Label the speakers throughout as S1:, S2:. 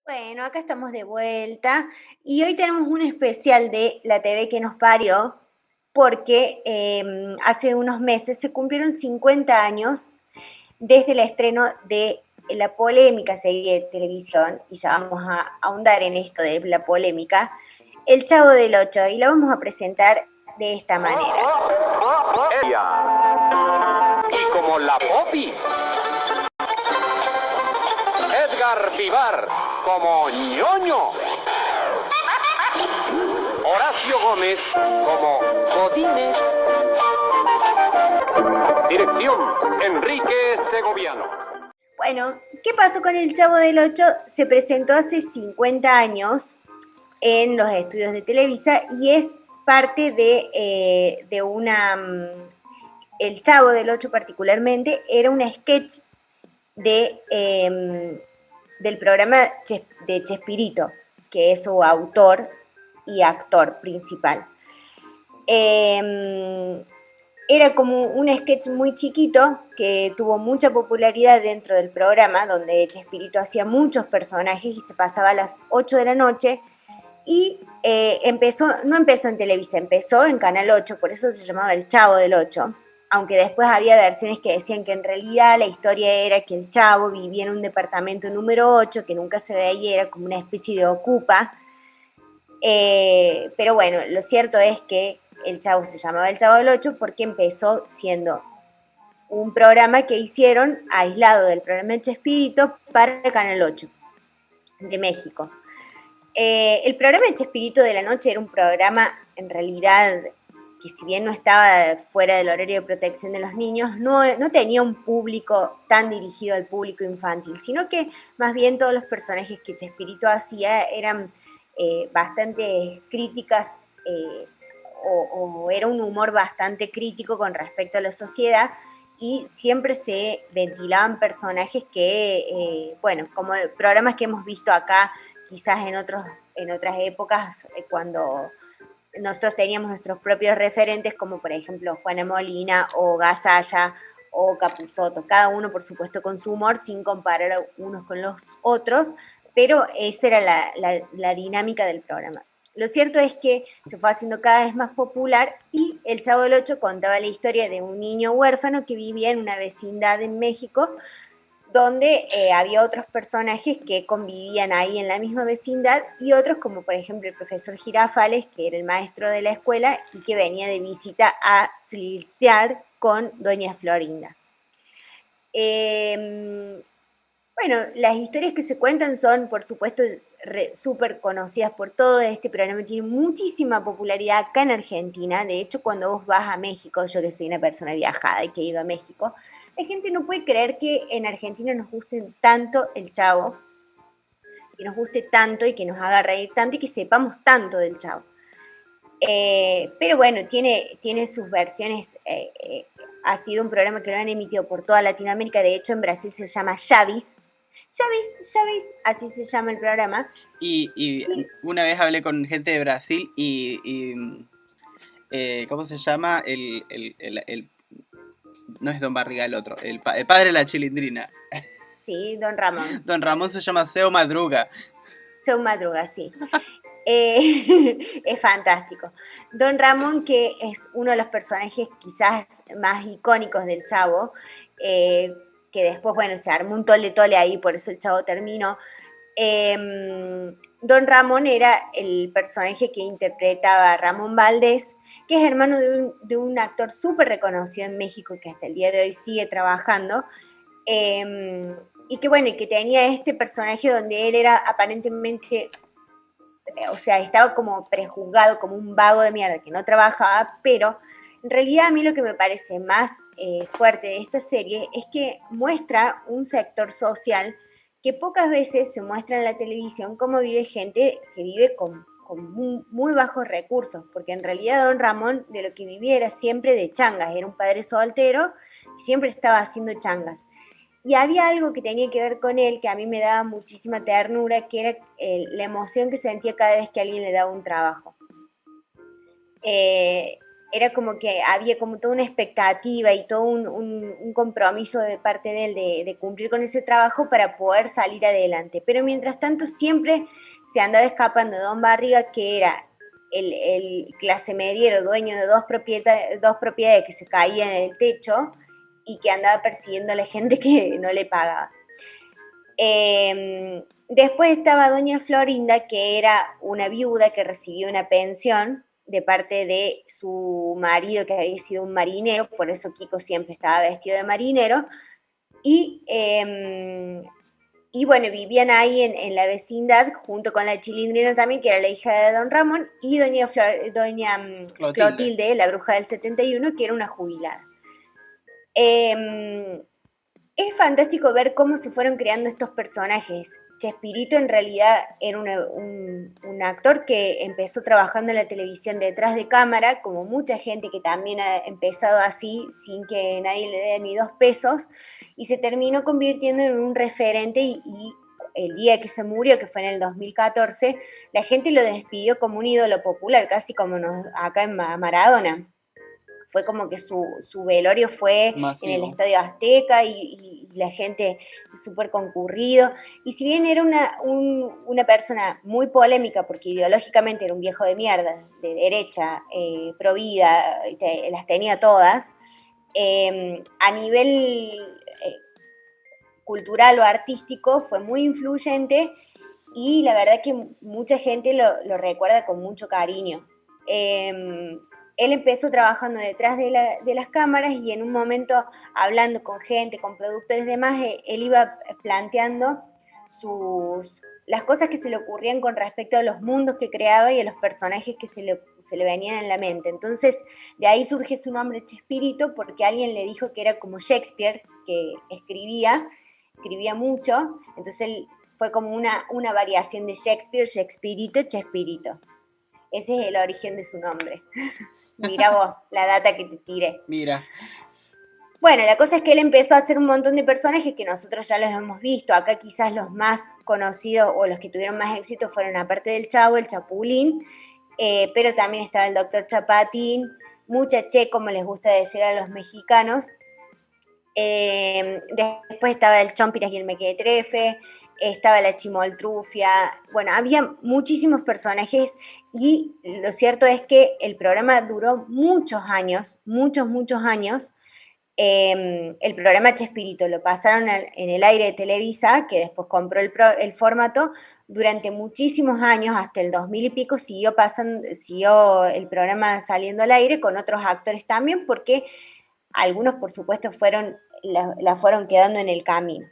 S1: Bueno, acá estamos de vuelta y hoy tenemos un especial de La TV que nos parió porque hace unos meses se cumplieron 50 años desde el estreno de la polémica serie de televisión, y ya vamos a ahondar en esto de la polémica, El Chavo del Ocho, y la vamos a presentar de esta manera.
S2: Y como la Popis, Edgar Vivar como ñoño, Horacio Gómez como Godínez, dirección Enrique Segoviano.
S1: Bueno, ¿qué pasó con El Chavo del Ocho? Se presentó hace 50 años en los estudios de Televisa y es parte de una... El Chavo del Ocho particularmente era un sketch del programa de Chespirito, que es su autor y actor principal. Era como un sketch muy chiquito que tuvo mucha popularidad dentro del programa, donde Chespirito hacía muchos personajes y se pasaba a las 8 de la noche. Y no empezó en Televisa, empezó en Canal 8, por eso se llamaba El Chavo del 8, aunque después había versiones que decían que en realidad la historia era que el Chavo vivía en un departamento número 8, que nunca se veía, era como una especie de ocupa. Pero bueno, lo cierto es que el Chavo se llamaba El Chavo del 8 porque empezó siendo un programa que hicieron aislado del programa de Chespirito para Canal 8 de México. El programa de Chespirito de la noche era un programa, en realidad, que si bien no estaba fuera del horario de protección de los niños, no tenía un público tan dirigido al público infantil, sino que más bien todos los personajes que Chespirito hacía eran bastante críticas o era un humor bastante crítico con respecto a la sociedad, y siempre se ventilaban personajes que, bueno, como programas que hemos visto acá quizás en otras épocas, cuando nosotros teníamos nuestros propios referentes, como por ejemplo Juana Molina o Gasalla o Capusotto, cada uno por supuesto con su humor, sin comparar unos con los otros, pero esa era la dinámica del programa. Lo cierto es que se fue haciendo cada vez más popular y El Chavo del Ocho contaba la historia de un niño huérfano que vivía en una vecindad en México, donde había otros personajes que convivían ahí en la misma vecindad y otros como por ejemplo el profesor Girafales, que era el maestro de la escuela y que venía de visita a flirtear con doña Florinda. Bueno, las historias que se cuentan son, por supuesto, súper conocidas por todo. Este programa tiene muchísima popularidad acá en Argentina. De hecho, cuando vos vas a México, yo que soy una persona viajada y que he ido a México, la gente no puede creer que en Argentina nos guste tanto el Chavo, que nos guste tanto y que nos haga reír tanto y que sepamos tanto del Chavo. Pero bueno, tiene sus versiones. Ha sido un programa que lo han emitido por toda Latinoamérica. De hecho, en Brasil se llama Chavis. Chavis, así se llama el programa.
S3: Y una vez hablé con gente de Brasil ¿cómo se llama? No es Don Barriga el otro, el padre de la Chilindrina.
S1: Sí, Don Ramón.
S3: Don Ramón se llama Seu Madruga.
S1: Seu Madruga, sí. Es fantástico. Don Ramón, que es uno de los personajes quizás más icónicos del Chavo, que después, bueno, se armó un tole ahí, por eso el Chavo terminó. Don Ramón era el personaje que interpretaba a Ramón Valdés, que es hermano de un actor súper reconocido en México, que hasta el día de hoy sigue trabajando, y que bueno, y que tenía este personaje donde él era aparentemente, o sea, estaba como prejuzgado, como un vago de mierda que no trabajaba, pero en realidad a mí lo que me parece más fuerte de esta serie es que muestra un sector social que pocas veces se muestra en la televisión, cómo vive gente que vive con muy bajos recursos, porque en realidad Don Ramón de lo que vivía era siempre de changas, era un padre soltero y siempre estaba haciendo changas. Y había algo que tenía que ver con él que a mí me daba muchísima ternura, que era la emoción que sentía cada vez que alguien le daba un trabajo. era como que había como toda una expectativa y todo un compromiso de parte de él de cumplir con ese trabajo para poder salir adelante. Pero mientras tanto siempre se andaba escapando Don Barriga, que era el clase mediero, dueño de dos propiedades que se caían en el techo y que andaba persiguiendo a la gente que no le pagaba. Después estaba doña Florinda, que era una viuda que recibía una pensión de parte de su marido, que había sido un marinero, por eso Kiko siempre estaba vestido de marinero, y bueno, vivían ahí en la vecindad, junto con la Chilindrina también, que era la hija de don Ramón, y doña Clotilde, la bruja del 71, que era una jubilada. Es fantástico ver cómo se fueron creando estos personajes. Chespirito en realidad era un actor que empezó trabajando en la televisión detrás de cámara, como mucha gente que también ha empezado así, sin que nadie le dé ni 2 pesos, y se terminó convirtiendo en un referente y el día que se murió, que fue en el 2014, la gente lo despidió como un ídolo popular, casi como acá en Maradona. Fue como que su velorio fue masivo en el Estadio Azteca y la gente súper concurrido. Y si bien era una persona muy polémica, porque ideológicamente era un viejo de mierda, de derecha, pro vida, las tenía todas, a nivel cultural o artístico fue muy influyente y la verdad que mucha gente lo recuerda con mucho cariño. Él empezó trabajando detrás de las cámaras y en un momento, hablando con gente, con productores y demás, él iba planteando las cosas que se le ocurrían con respecto a los mundos que creaba y a los personajes que se le venían en la mente. Entonces, de ahí surge su nombre Chespirito, porque alguien le dijo que era como Shakespeare, que escribía mucho, entonces él fue como una variación de Shakespeare, Shakespearito, Chespirito. Ese es el origen de su nombre. Mira vos, la data que te tiré.
S3: Mira.
S1: Bueno, la cosa es que él empezó a hacer un montón de personajes que nosotros ya los hemos visto. Acá quizás los más conocidos o los que tuvieron más éxito fueron, aparte del Chavo, el Chapulín, pero también estaba el Doctor Chapatín, Muchaché, como les gusta decir a los mexicanos. Después estaba el Chompiras y el Mequetrefe, estaba la Chimoltrufia, bueno, había muchísimos personajes y lo cierto es que el programa duró muchos años, muchos años. El programa Chespirito lo pasaron en el aire de Televisa, que después compró el formato, durante muchísimos años, hasta el 2000 y pico, siguió el programa saliendo al aire con otros actores también, porque algunos, por supuesto, la fueron quedando en el camino.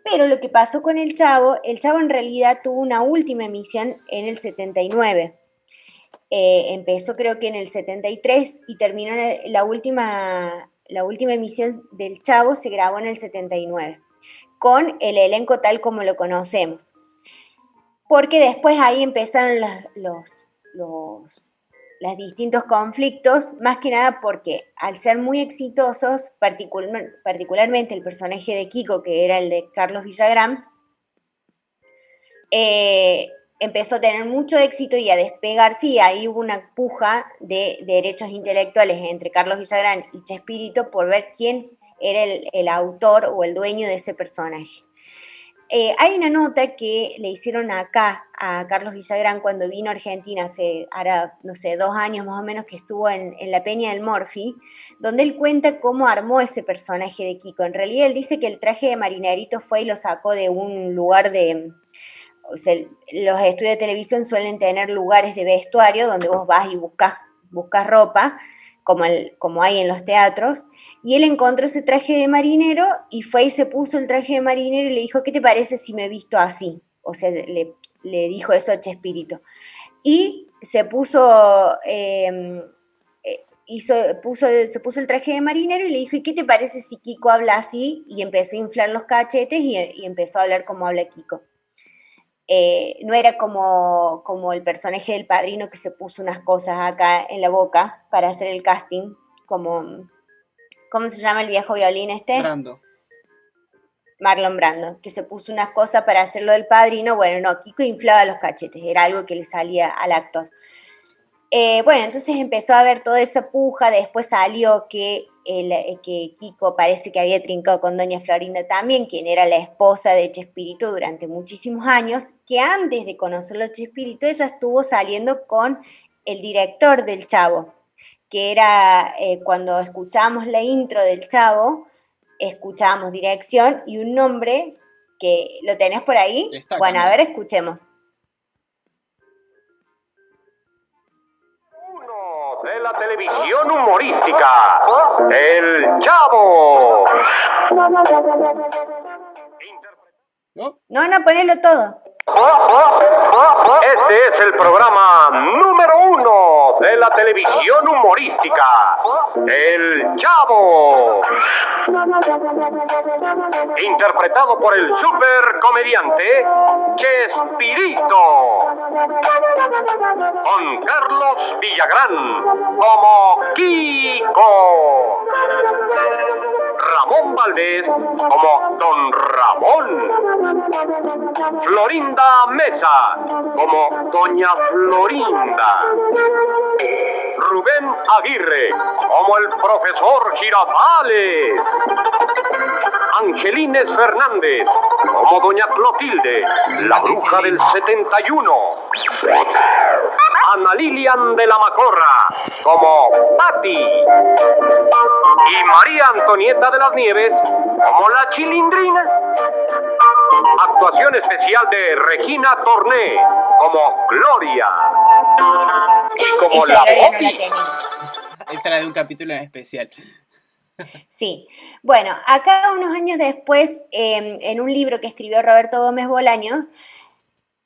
S1: Pero lo que pasó con el Chavo en realidad tuvo una última emisión en el 79. Empezó creo que en el 73 y terminó la última emisión del Chavo se grabó en el 79, con el elenco tal como lo conocemos. Porque después ahí empezaron los distintos conflictos, más que nada porque al ser muy exitosos, particularmente el personaje de Kiko, que era el de Carlos Villagrán, empezó a tener mucho éxito y a despegarse, y ahí hubo una puja de derechos intelectuales entre Carlos Villagrán y Chespirito por ver quién era el autor o el dueño de ese personaje. Hay una nota que le hicieron acá a Carlos Villagrán cuando vino a Argentina hará, no sé, 2 años más o menos, que estuvo en la Peña del Morphy, donde él cuenta cómo armó ese personaje de Kiko. En realidad él dice que el traje de marinerito fue y lo sacó de un lugar o sea, los estudios de televisión suelen tener lugares de vestuario donde vos vas y buscas ropa, como hay en los teatros, y él encontró ese traje de marinero y fue y se puso el traje de marinero y le dijo, ¿qué te parece si me he visto así? O sea, le dijo eso a Chespirito. Y se puso, se puso el traje de marinero y le dijo, ¿y qué te parece si Kiko habla así? Y empezó a inflar los cachetes y empezó a hablar como habla Kiko. No era como el personaje del Padrino, que se puso unas cosas acá en la boca para hacer el casting, ¿cómo se llama el viejo violín este?
S3: Brando.
S1: Marlon Brando, que se puso unas cosas para hacerlo del Padrino. Bueno, no, Kiko inflaba los cachetes, era algo que le salía al actor. Bueno, entonces empezó a haber toda esa puja, después salió que Kiko parece que había trincado con doña Florinda también, quien era la esposa de Chespirito durante muchísimos años, que antes de conocerlo a Chespirito ella estuvo saliendo con el director del Chavo, que era cuando escuchábamos la intro del Chavo, escuchábamos dirección y un nombre que lo tenés por ahí.
S3: Está
S1: bueno,
S3: acá.
S1: a ver, escuchemos.
S2: De la televisión humorística, El Chavo.
S3: ¿No?
S1: Ponelo todo.
S2: Este es el programa número 1 de la televisión humorística, El Chavo. Interpretado por el super comediante Chespirito. Con Carlos Villagrán como Kiko. Ramón Valdés como Don Ramón. Florinda Mesa como Doña Florinda. Rubén Aguirre como el profesor Girafales. Angelines Fernández como Doña Clotilde, la bruja del 71. Ana Lilian de la Macorra como Patti. Y María Antonieta de las Nieves como la Chilindrina. Actuación especial de Regina Torné como Gloria. Y como
S1: Esa
S2: la
S1: Gloria no la
S2: Popis.
S1: tenía.
S3: Esa era de un capítulo en especial.
S1: Sí, bueno, acá unos años después, en un libro que escribió Roberto Gómez Bolaño,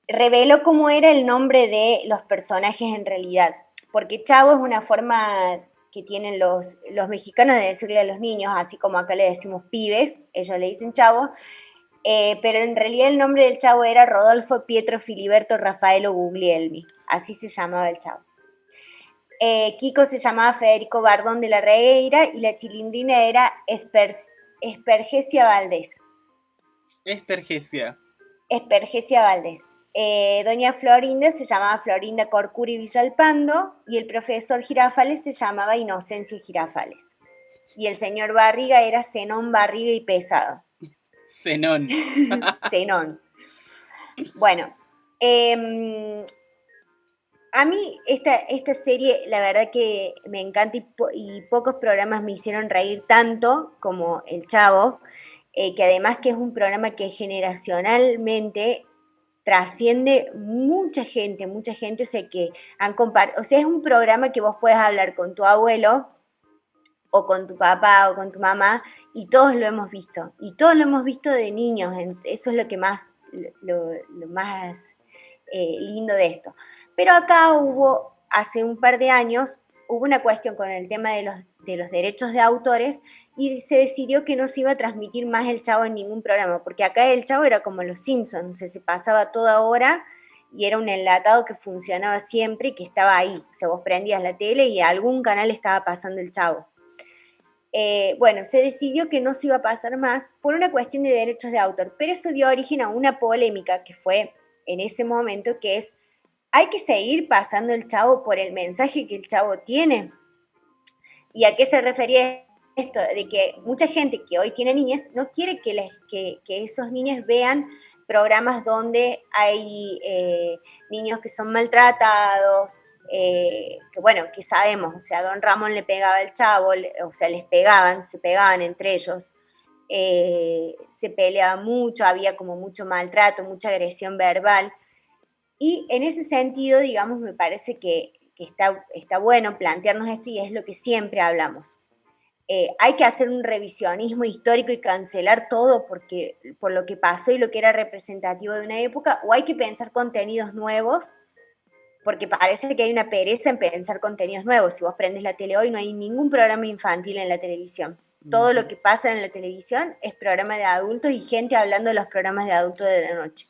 S1: reveló cómo era el nombre de los personajes en realidad, porque Chavo es una forma que tienen los mexicanos de decirle a los niños, así como acá le decimos pibes, ellos le dicen Chavo, pero en realidad el nombre del Chavo era Rodolfo Pietro Filiberto Rafaelo Guglielmi, así se llamaba el Chavo. Kiko se llamaba Federico Bardón de la Regueira y la Chilindrina era Espergesia Valdés.
S3: Espergesia
S1: Valdés. Doña Florinda se llamaba Florinda Corcuri Villalpando y el profesor Girafales se llamaba Inocencio Girafales. Y el señor Barriga era Zenón Barriga y Pesado.
S3: Zenón.
S1: Zenón. Bueno, a mí esta serie, la verdad que me encanta y pocos programas me hicieron reír tanto como El Chavo, que además que es un programa que generacionalmente trasciende mucha gente sé que han compartido, o sea, es un programa que vos puedes hablar con tu abuelo o con tu papá o con tu mamá y todos lo hemos visto de niños, eso es lo que más, lo más lindo de esto. Pero acá hace un par de años, hubo una cuestión con el tema de los derechos de autores y se decidió que no se iba a transmitir más El Chavo en ningún programa, porque acá El Chavo era como Los Simpsons, o sea, se pasaba toda hora y era un enlatado que funcionaba siempre y que estaba ahí. O sea, vos prendías la tele y a algún canal estaba pasando El Chavo. Bueno, se decidió que no se iba a pasar más por una cuestión de derechos de autor, pero eso dio origen a una polémica que fue en ese momento, que es: ¿hay que seguir pasando El Chavo por el mensaje que El Chavo tiene? ¿Y a qué se refería esto? De que mucha gente que hoy tiene niñas no quiere que esos niños vean programas donde hay niños que son maltratados, que sabemos, o sea, Don Ramón le pegaba al Chavo, o sea, se pegaban entre ellos, se peleaba mucho, había como mucho maltrato, mucha agresión verbal. Y en ese sentido, digamos, me parece que está bueno plantearnos esto y es lo que siempre hablamos. Hay que hacer un revisionismo histórico y cancelar todo por lo que pasó y lo que era representativo de una época, o hay que pensar contenidos nuevos, porque parece que hay una pereza en pensar contenidos nuevos. Si vos prendes la tele hoy, no hay ningún programa infantil en la televisión. Todo lo que pasa en la televisión es programa de adultos y gente hablando de los programas de adultos de la noche.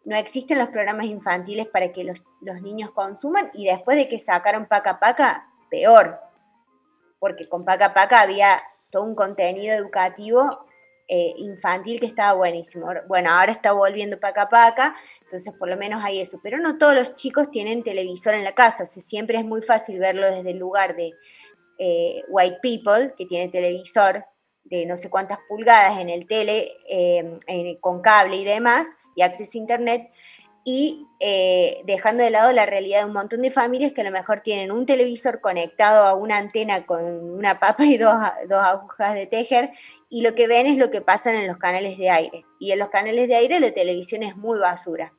S1: No existen los programas infantiles para que los niños consuman, y después de que sacaron Paca Paca, peor, porque con Paca Paca había todo un contenido educativo infantil que estaba buenísimo. Bueno, ahora está volviendo Paca Paca, entonces por lo menos hay eso. Pero no todos los chicos tienen televisor en la casa, o sea, siempre es muy fácil verlo desde el lugar de white people, que tiene televisor de no sé cuántas pulgadas en el tele, con cable y demás, y acceso a internet, y dejando de lado la realidad de un montón de familias que a lo mejor tienen un televisor conectado a una antena con una papa y dos agujas de tejer, y lo que ven es lo que pasa en los canales de aire. Y en los canales de aire la televisión es muy basura.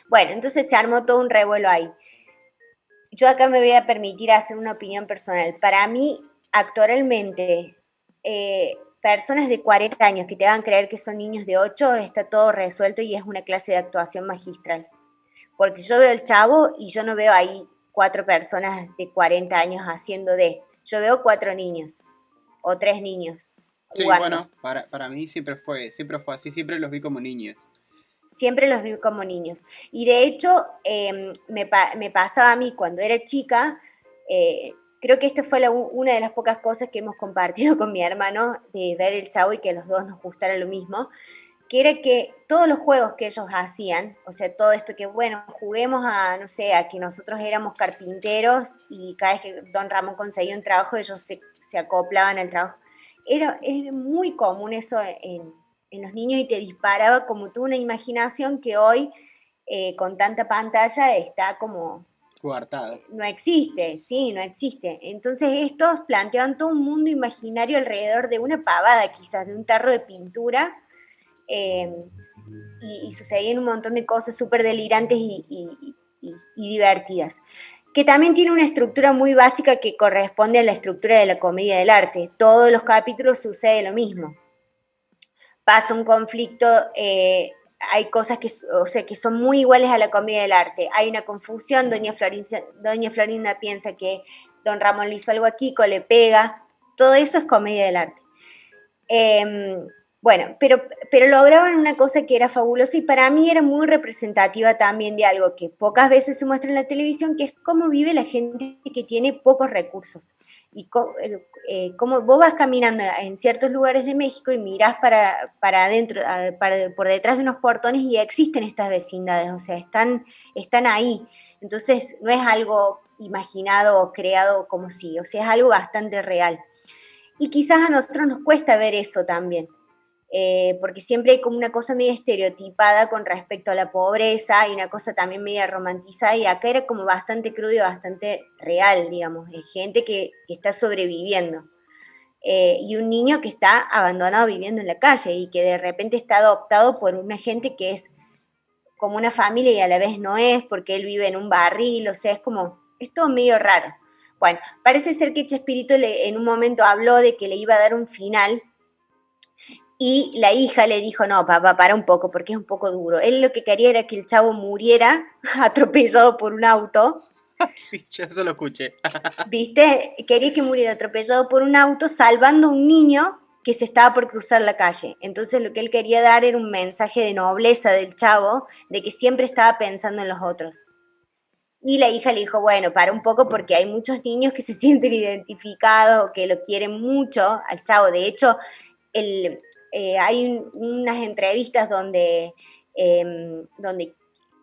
S1: Bueno, entonces se armó todo un revuelo ahí. Yo acá me voy a permitir hacer una opinión personal. Para mí, actualmente, personas de 40 años que te hagan creer que son niños de 8, está todo resuelto y es una clase de actuación magistral. Porque yo veo el Chavo y yo no veo ahí 4 personas de 40 años haciendo yo veo 4 niños o 3 niños jugando.
S3: Sí, bueno, para mí siempre fue así, siempre los vi como niños.
S1: Siempre los vi como niños. Y de hecho, me pasaba a mí cuando era chica, creo que esta fue una de las pocas cosas que hemos compartido con mi hermano, de ver el Chavo y que a los dos nos gustara lo mismo, que era que todos los juegos que ellos hacían, o sea, todo esto que, bueno, juguemos a, no sé, a que nosotros éramos carpinteros y cada vez que don Ramón conseguía un trabajo, ellos se acoplaban al trabajo. Era muy común eso en los niños y te disparaba como tú una imaginación que hoy, con tanta pantalla, está como...
S3: Coartada.
S1: No existe, sí, no existe. Entonces estos planteaban todo un mundo imaginario alrededor de una pavada, quizás, de un tarro de pintura, y sucedían un montón de cosas súper delirantes y divertidas. Que también tiene una estructura muy básica que corresponde a la estructura de la comedia del arte. Todos los capítulos sucede lo mismo. Pasa un conflicto, hay cosas que son muy iguales a la comedia del arte. Hay una confusión, doña Florinda piensa que don Ramón le hizo algo a Kiko, le pega. Todo eso es comedia del arte. Bueno, pero lograban una cosa que era fabulosa y para mí era muy representativa también de algo que pocas veces se muestra en la televisión, que es cómo vive la gente que tiene pocos recursos. Y cómo vos vas caminando en ciertos lugares de México y mirás para adentro, por detrás de unos portones y existen estas vecindades, o sea, están ahí. Entonces no es algo imaginado o creado como si, o sea, es algo bastante real. Y quizás a nosotros nos cuesta ver eso también, porque siempre hay como una cosa media estereotipada con respecto a la pobreza y una cosa también media romantizada, y acá era como bastante crudo y bastante real, digamos, hay gente que está sobreviviendo, y un niño que está abandonado viviendo en la calle y que de repente está adoptado por una gente que es como una familia y a la vez no es, porque él vive en un barril, o sea, es todo medio raro. Bueno, parece ser que Chespirito en un momento habló de que le iba a dar un final y la hija le dijo, no, papá, para un poco, porque es un poco duro. Él lo que quería era que el chavo muriera atropellado por un auto.
S3: Sí, yo eso lo escuché.
S1: ¿Viste? Quería que muriera atropellado por un auto salvando a un niño que se estaba por cruzar la calle. Entonces lo que él quería dar era un mensaje de nobleza del chavo, de que siempre estaba pensando en los otros. Y la hija le dijo, bueno, para un poco porque hay muchos niños que se sienten identificados o que lo quieren mucho al chavo. De hecho, hay unas entrevistas donde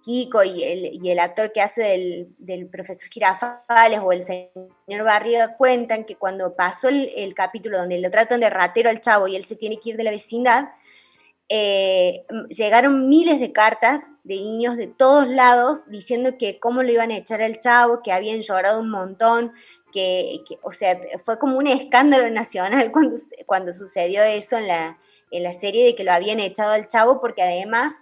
S1: Kiko y el actor que hace del profesor Girafales o el señor Barriga cuentan que cuando pasó el capítulo donde lo tratan de ratero al chavo y él se tiene que ir de la vecindad, llegaron miles de cartas de niños de todos lados diciendo que cómo lo iban a echar al chavo, que habían llorado un montón, o sea, fue como un escándalo nacional cuando sucedió eso en la serie de que lo habían echado al chavo, porque además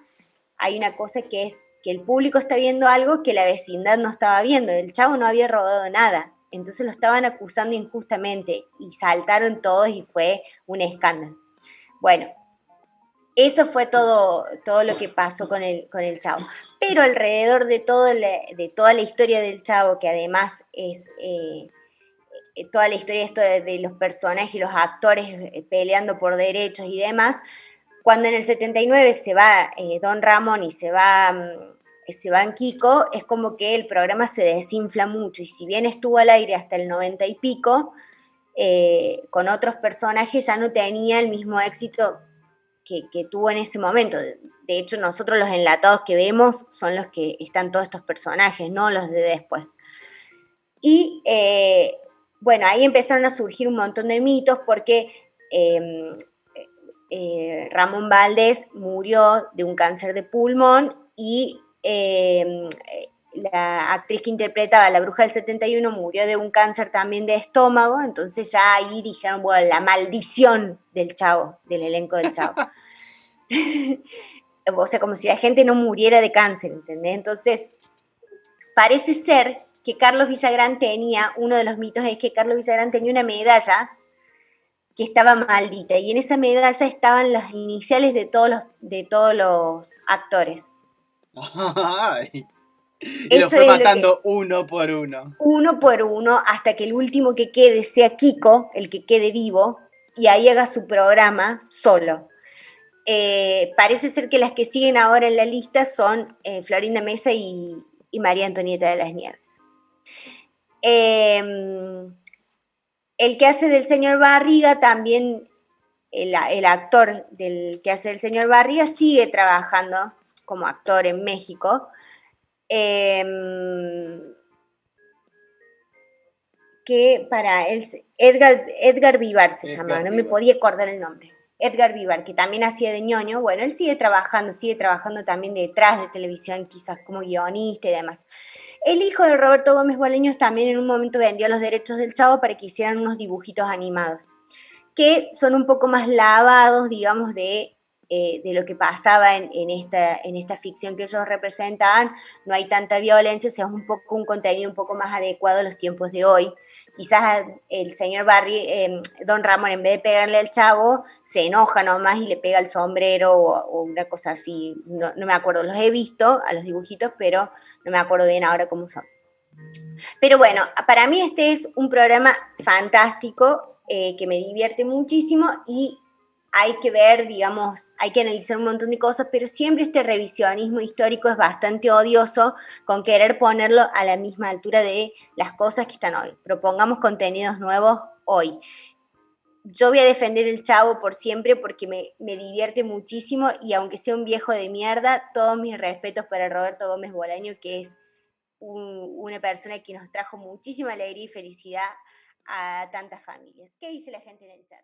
S1: hay una cosa que es que el público está viendo algo que la vecindad no estaba viendo. El chavo no había robado nada, entonces lo estaban acusando injustamente y saltaron todos y fue un escándalo. Bueno, eso fue todo lo que pasó con el Chavo. Pero alrededor de toda la historia del Chavo, que además es toda la historia esto de los personajes y los actores peleando por derechos y demás, cuando en el 79 se va Don Ramón y se va en Kiko, es como que el programa se desinfla mucho, y si bien estuvo al aire hasta el 90 y pico, con otros personajes ya no tenía el mismo éxito que tuvo en ese momento. De hecho, nosotros los enlatados que vemos son los que están todos estos personajes, no los de después. Y bueno, ahí empezaron a surgir un montón de mitos porque Ramón Valdés murió de un cáncer de pulmón y la actriz que interpretaba a la bruja del 71 murió de un cáncer también de estómago, entonces ya ahí dijeron, bueno, la maldición del Chavo, del elenco del Chavo. O sea, como si la gente no muriera de cáncer, ¿entendés? Entonces, parece ser que Carlos Villagrán tenía, uno de los mitos es que Carlos Villagrán tenía una medalla que estaba maldita, y en esa medalla estaban las iniciales de todos los actores.
S3: Ay. Y
S1: eso
S3: lo fue matando uno por uno.
S1: Uno por uno, hasta que el último que quede sea Kiko, el que quede vivo, y ahí haga su programa solo. Parece ser que las que siguen ahora en la lista son Florinda Mesa y María Antonieta de las Nieves. El que hace del señor Barriga también, el actor del que hace del señor Barriga, sigue trabajando como actor en México. Que para él, Edgar Vivar se llama, no me podía acordar el nombre. Edgar Vivar, que también hacía de ñoño, bueno, él sigue trabajando también detrás de televisión, quizás como guionista y demás. El hijo de Roberto Gómez Bolaños también en un momento vendió los derechos del Chavo para que hicieran unos dibujitos animados, que son un poco más lavados, digamos, de lo que pasaba en esta ficción que ellos representaban. No hay tanta violencia, o sea, es un contenido un poco más adecuado a los tiempos de hoy. Quizás el señor Don Ramón, en vez de pegarle al Chavo, se enoja nomás y le pega el sombrero o una cosa así. No me acuerdo, los he visto a los dibujitos, pero no me acuerdo bien ahora cómo son. Pero bueno, para mí este es un programa fantástico, que me divierte muchísimo, y hay que ver, digamos, hay que analizar un montón de cosas, pero siempre este revisionismo histórico es bastante odioso, con querer ponerlo a la misma altura de las cosas que están hoy. Propongamos contenidos nuevos hoy. Yo voy a defender el Chavo por siempre porque me divierte muchísimo, y aunque sea un viejo de mierda, todos mis respetos para Roberto Gómez Bolaño, que es una persona que nos trajo muchísima alegría y felicidad a tantas familias. ¿Qué dice la gente en el chat?